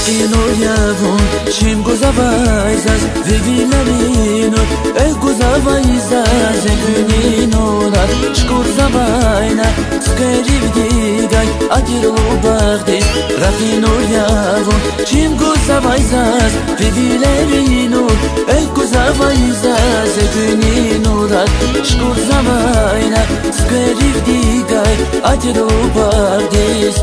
Rafinur yavun, shim guzavaizas Vivilarinur, guzavaizas Eguninur, shkur zavaina Skeriv digay, atiru bagdis Rafinur yavun, shim guzavaizas Vivilarinur, guzavaizas Eguninur, shkur zavaina Skeriv digay, atiru bagdis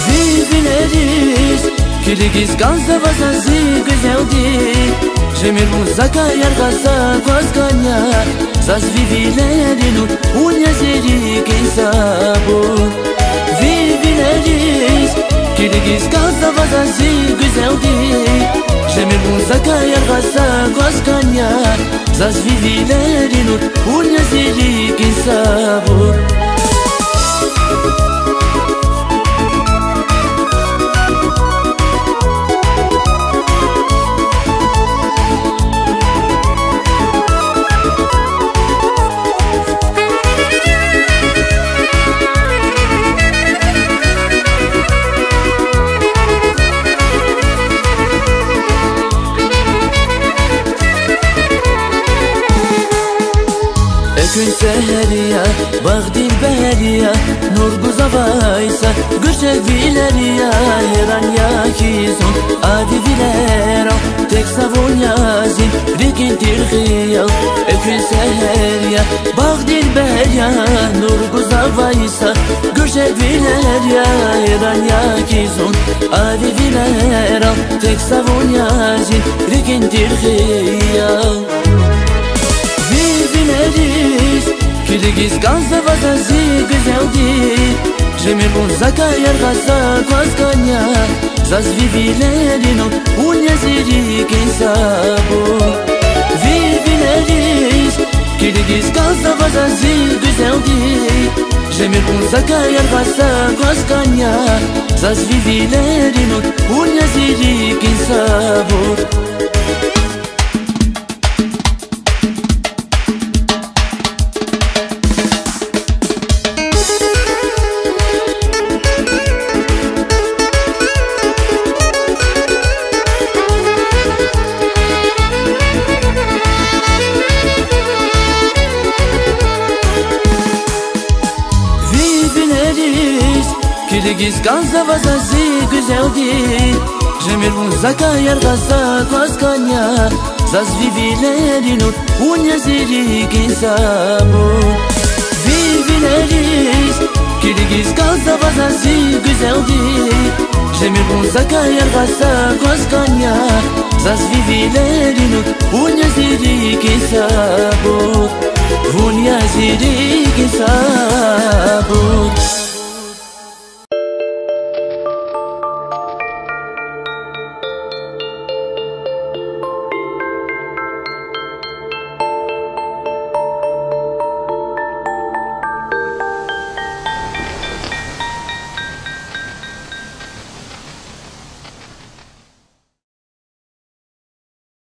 Vivileriz, Kirgizistan zavazanzi güzeldi Jemir muzaka yargasa kwaskanya Zaz vivilerin unyazeri kensabur Vivileriz, Kirgizistan zavazanzi güzeldi Jemir muzaka yargasa kwaskanya Zaz vivilerin unyazeri kensabur Gün seheriya, bağdil beheriya Nur guzavaysa, gürşek vileriya Heran yakizun, adi vilera Tek savun yazin, rikin tirhiya Gün seheriya, bağdil beheriya Nur guzavaysa, gürşek vileriya Heran yakizun, adi vilera Tek savun yazin, rikin tirhiya Vivileriz, Kirgizistan zavazanzi güzeldi Jemir muzaka yargasa kwaskanya Zaz vivilerin unyazeri kensabur Vivileriz, Kirgizistan zavazanzi güzeldi Jemir muzaka yargasa kwaskanya Zaz vivilerin unyazeri kensabur Kirgizistan zavazanzi güzeldi Jemir muzaka yargasa kwaskanya Zaz vivilerin unyazeri kensabur Vivileriz, Kirgizistan zavazanzi güzeldi Jemir muzaka yargasa kwaskanya Zaz vivilerin unyazeri kensabur Unyazeri kensabur